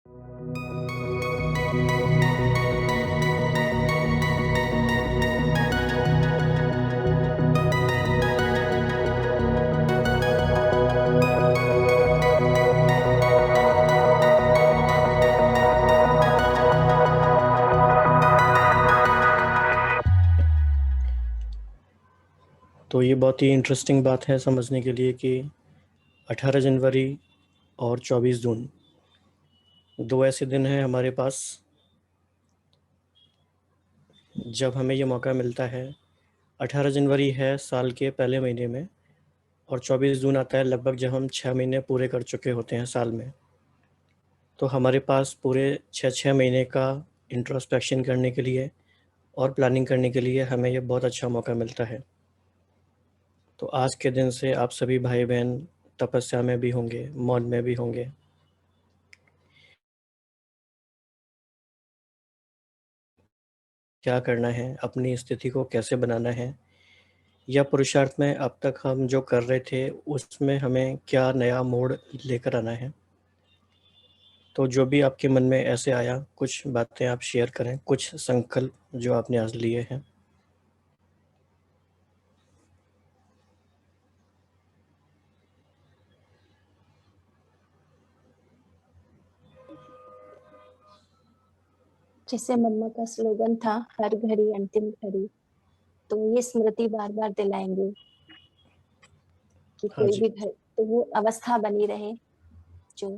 तो ये बहुत ही इंटरेस्टिंग बात है समझने के लिए कि 18 जनवरी और 24 जून दो ऐसे दिन हैं हमारे पास जब हमें ये मौका मिलता है। 18 जनवरी है साल के पहले महीने में और 24 जून आता है लगभग जब हम 6 महीने पूरे कर चुके होते हैं साल में। तो हमारे पास पूरे 6 महीने का इंट्रोस्पेक्शन करने के लिए और प्लानिंग करने के लिए हमें ये बहुत अच्छा मौका मिलता है। तो आज के दिन से आप सभी भाई बहन तपस्या में भी होंगे, मौन में भी होंगे। क्या करना है, अपनी स्थिति को कैसे बनाना है, या पुरुषार्थ में अब तक हम जो कर रहे थे उसमें हमें क्या नया मोड़ लेकर आना है। तो जो भी आपके मन में ऐसे आया, कुछ बातें आप शेयर करें, कुछ संकल्प जो आपने आज लिए हैं। जैसे मम्मा का स्लोगन था, हर घड़ी अंतिम घड़ी, तो ये स्मृति बार बार दिलाएंगे कि हाँ कोई जी। भी घर, तो वो अवस्था बनी रहे जो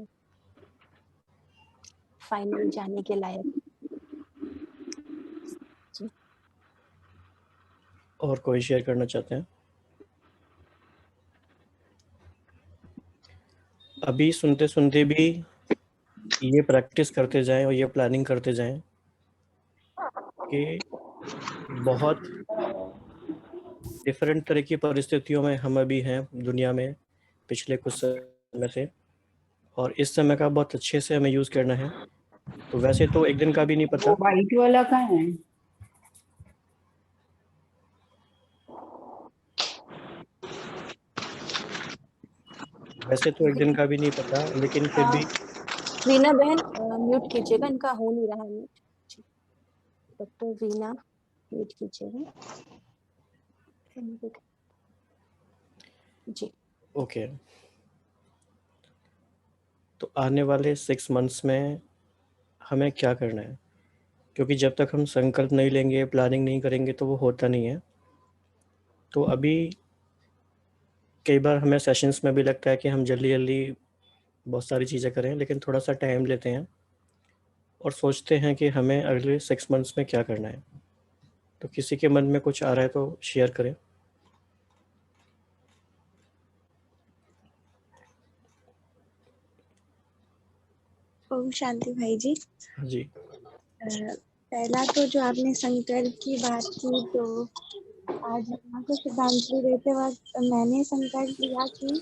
फाइनल जाने के लायक। जी। और कोई शेयर करना चाहते हैं? अभी सुनते सुनते भी ये प्रैक्टिस करते जाएं और ये प्लानिंग करते जाएं कि बहुत डिफरेंट तरह की परिस्थितियों में हम अभी हैं दुनिया में पिछले कुछ समय से, और इस समय का बहुत अच्छे से हमें यूज़ करना है। तो वैसे तो एक दिन का भी नहीं वो पता। वाइट वाला कहाँ है? वैसे तो एक दिन का भी नहीं पता, लेकिन फिर भी वीना बहन म्यूट कीजिएगा, इनका हो नहीं रहा म्यूट। डॉक्टर वीना म्यूट कीजिएगा जी। ओके। तो आने वाले 6 मंथ्स में हमें क्या करना है, क्योंकि जब तक हम संकल्प नहीं लेंगे, प्लानिंग नहीं करेंगे तो वो होता नहीं है। तो अभी कई बार हमें सेशंस में भी लगता है कि हम जल्दी जल्दी बहुत सारी चीज़ें करें, लेकिन थोड़ा सा टाइम लेते हैं और सोचते हैं कि हमें अगले 6 मंथ्स में क्या करना है। तो किसी के मन में कुछ आ रहा है तो शेयर करें। ओम शांति भाई जी। हाँ जी। पहला तो जो आपने संकल्प की बात की, तो आज यहाँ को श्रद्धांजलि देते वक्त मैंने संकल्प लिया कि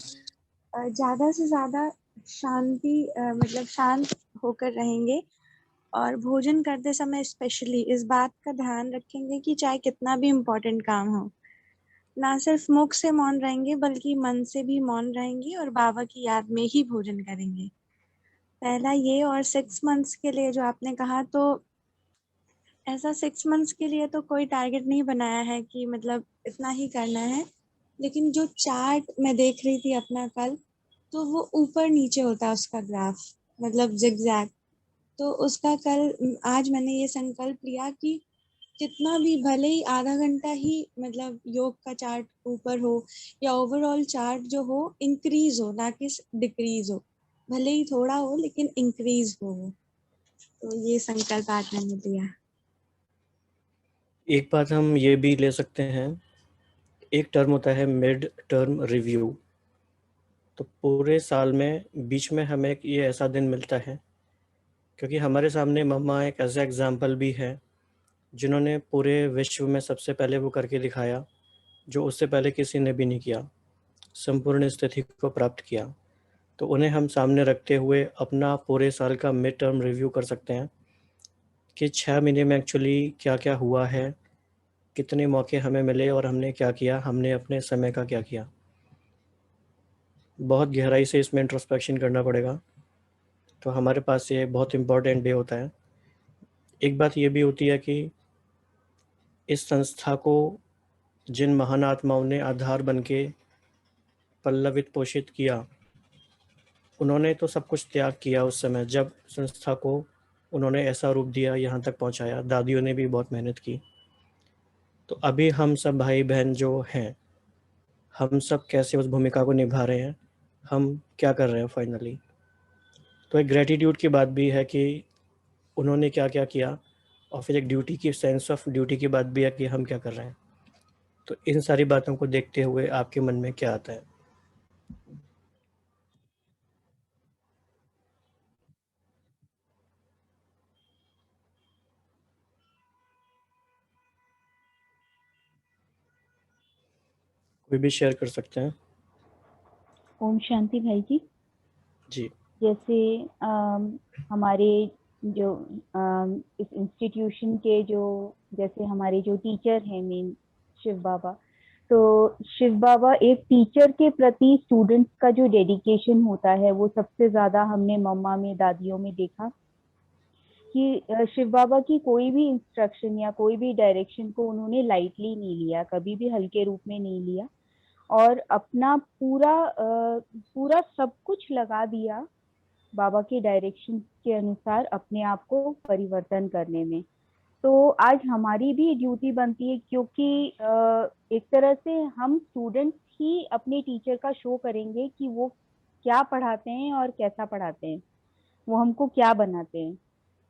ज़्यादा से ज़्यादा शांति, मतलब शांत होकर रहेंगे और भोजन करते समय स्पेशली इस बात का ध्यान रखेंगे कि चाहे कितना भी इम्पोर्टेंट काम हो, ना सिर्फ मुख से मौन रहेंगे बल्कि मन से भी मौन रहेंगे और बाबा की याद में ही भोजन करेंगे। पहला ये। और 6 मंथ्स के लिए जो आपने कहा, तो ऐसा 6 मंथ्स के लिए तो कोई टारगेट नहीं बनाया है कि मतलब इतना ही करना है, लेकिन जो चार्ट मैं देख रही थी अपना कल, तो वो ऊपर नीचे होता है उसका ग्राफ, मतलब जिगजैग। तो उसका कल आज मैंने ये संकल्प लिया कि कितना भी, भले ही आधा घंटा ही मतलब योग का चार्ट ऊपर हो या ओवरऑल चार्ट जो हो इंक्रीज हो, ना कि डिक्रीज हो, भले ही थोड़ा हो लेकिन इंक्रीज हो। तो ये संकल्प आज मैंने लिया। एक बात हम ये भी ले सकते हैं, एक टर्म होता है मिड टर्म रिव्यू। तो पूरे साल में बीच में हमें एक ये ऐसा दिन मिलता है, क्योंकि हमारे सामने मम्मा एक ऐसा एग्जाम्पल भी है जिन्होंने पूरे विश्व में सबसे पहले वो करके दिखाया जो उससे पहले किसी ने भी नहीं किया, संपूर्ण स्थिति को प्राप्त किया। तो उन्हें हम सामने रखते हुए अपना पूरे साल का मिड टर्म रिव्यू कर सकते हैं कि 6 महीने में एक्चुअली क्या क्या हुआ है, कितने मौके हमें मिले और हमने क्या किया, हमने अपने समय का क्या किया। बहुत गहराई से इसमें इंट्रोस्पेक्शन करना पड़ेगा। तो हमारे पास ये बहुत इम्पोर्टेंट डे होता है। एक बात ये भी होती है कि इस संस्था को जिन महान आत्माओं ने आधार बन के पल्लवित पोषित किया, उन्होंने तो सब कुछ त्याग किया उस समय जब संस्था को उन्होंने ऐसा रूप दिया, यहाँ तक पहुँचाया। दादियों ने भी बहुत मेहनत की। तो अभी हम सब भाई बहन जो हैं, हम सब कैसे उस भूमिका को निभा रहे हैं, हम क्या कर रहे हैं फाइनली। तो एक ग्रेटिट्यूड की बात भी है कि उन्होंने क्या क्या किया, और फिर एक ड्यूटी की सेंस ऑफ ड्यूटी की बात भी है कि हम क्या कर रहे हैं। तो इन सारी बातों को देखते हुए आपके मन में क्या आता है? कोई भी शेयर कर सकते हैं। ओम शांति भाई जी। जी। जैसे हमारे जो इस इंस्टीट्यूशन के जो जैसे हमारे जो टीचर हैं मेन शिव बाबा, तो शिव बाबा एक टीचर के प्रति स्टूडेंट्स का जो डेडिकेशन होता है वो सबसे ज्यादा हमने मम्मा में, दादियों में देखा कि शिव बाबा की कोई भी इंस्ट्रक्शन या कोई भी डायरेक्शन को उन्होंने लाइटली नहीं लिया, कभी भी हल्के रूप में नहीं लिया और अपना पूरा सब कुछ लगा दिया बाबा के डायरेक्शन के अनुसार अपने आप को परिवर्तन करने में। तो आज हमारी भी ड्यूटी बनती है, क्योंकि एक तरह से हम स्टूडेंट्स ही अपने टीचर का शो करेंगे कि वो क्या पढ़ाते हैं और कैसा पढ़ाते हैं, वो हमको क्या बनाते हैं।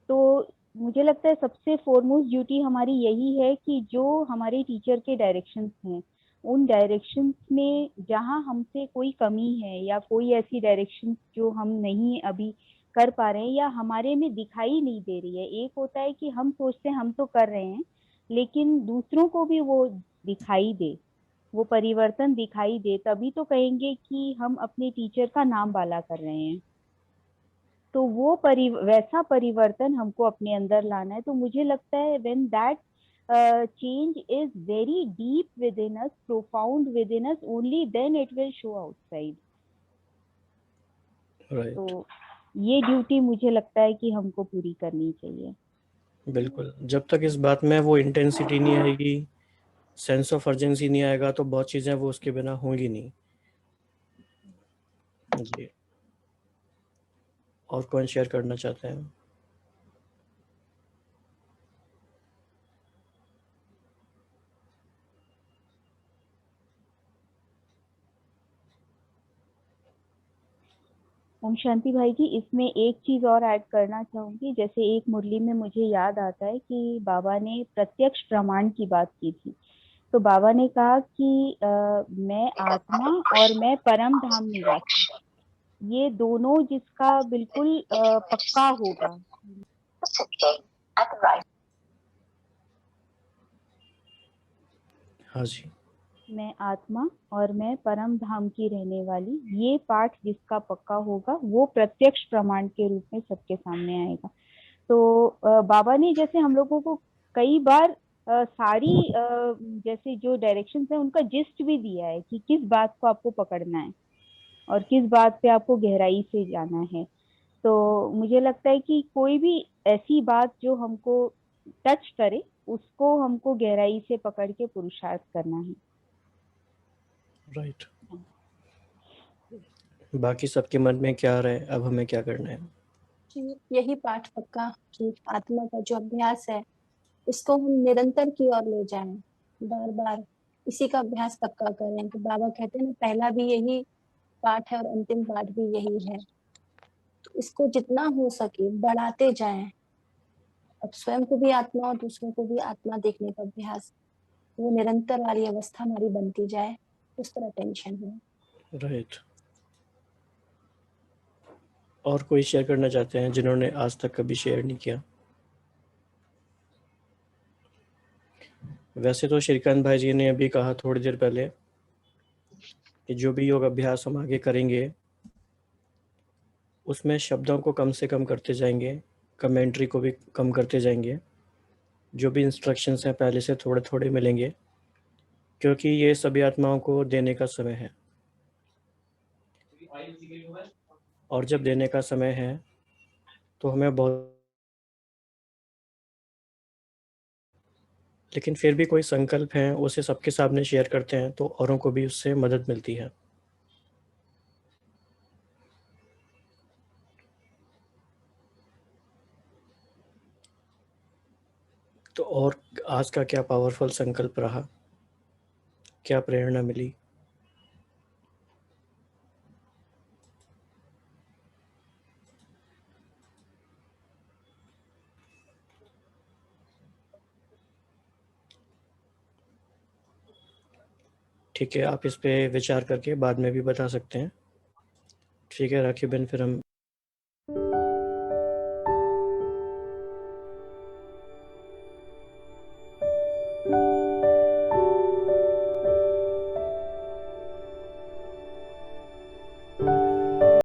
तो मुझे लगता है सबसे फोरमोस्ट ड्यूटी हमारी यही है कि जो हमारे टीचर के डायरेक्शंस हैं, उन डायरेक्शंस में जहां हमसे कोई कमी है या कोई ऐसी डायरेक्शंस जो हम नहीं अभी कर पा रहे हैं या हमारे में दिखाई नहीं दे रही है। एक होता है कि हम सोचते हैं हम तो कर रहे हैं, लेकिन दूसरों को भी वो दिखाई दे, वो परिवर्तन दिखाई दे, तभी तो कहेंगे कि हम अपने टीचर का नाम बाला कर रहे हैं। तो वो वैसा परिवर्तन हमको अपने अंदर लाना है। तो मुझे लगता है when that change is very deep within us, profound within us, only then it will show outside. Right. तो ये ड्यूटी मुझे लगता है कि हमको पूरी करनी चाहिए। बिल्कुल, जब तक इस बात में वो इंटेंसिटी नहीं आएगी, सेंस ऑफ अर्जेंसी नहीं आएगा, तो बहुत चीज़ें वो उसके बिना होंगी नहीं। जी, और कौन शेयर करना चाहते हैं? ओम शांति भाई जी, इसमें एक चीज और ऐड करना चाहूंगी। जैसे एक मुरली में मुझे याद आता है कि बाबा ने प्रत्यक्ष प्रमाण की बात की थी। तो बाबा ने कहा कि मैं आत्मा और मैं परम धाम निवासी, ये दोनों जिसका बिल्कुल पक्का होगा। हाँ जी। मैं आत्मा और मैं परम धाम की रहने वाली, ये पाठ जिसका पक्का होगा वो प्रत्यक्ष प्रमाण के रूप में सबके सामने आएगा। तो बाबा ने जैसे हम लोगों को कई बार सारी जैसे जो डायरेक्शंस है उनका जिस्ट भी दिया है कि किस बात को आपको पकड़ना है और किस बात पे आपको गहराई से जाना है। तो मुझे लगता है कि कोई भी ऐसी बात जो हमको टच करे उसको हमको गहराई से पकड़ के पुरुषार्थ करना है। राइट। बाकी सबके मन में क्या आ रहा है, अब हमें क्या करना है? यही पाठ पक्का कि आत्मा का जो अभ्यास है इसको हम निरंतर की ओर ले जाएं, बार बार इसी का अभ्यास पक्का करें। तो बाबा कहते हैं ना, पहला भी यही पाठ है और अंतिम पाठ भी यही है। तो इसको जितना हो सके बढ़ाते जाएं। अब स्वयं को भी आत्मा और दूसरों को भी आत्मा देखने का अभ्यास, वो निरंतर वाली अवस्था हमारी बनती जाए, उस पर अटेंशन हो। राइट। और कोई शेयर करना चाहते हैं जिन्होंने आज तक कभी शेयर नहीं किया? वैसे तो श्रीकांत भाई जी ने अभी कहा थोड़ी देर पहले कि जो भी योग अभ्यास हम आगे करेंगे उसमें शब्दों को कम से कम करते जाएंगे, कमेंट्री को भी कम करते जाएंगे। जो भी इंस्ट्रक्शंस हैं पहले से थोड़े थोड़े मिलेंगे, क्योंकि ये सभी आत्माओं को देने का समय है। और जब देने का समय है तो हमें बहुत, लेकिन फिर भी कोई संकल्प है उसे सबके सामने शेयर करते हैं तो औरों को भी उससे मदद मिलती है। तो और आज का क्या पावरफुल संकल्प रहा, क्या प्रेरणा मिली? ठीक है, आप इस पे विचार करके बाद में भी बता सकते हैं। ठीक है राखी बहन, फिर हम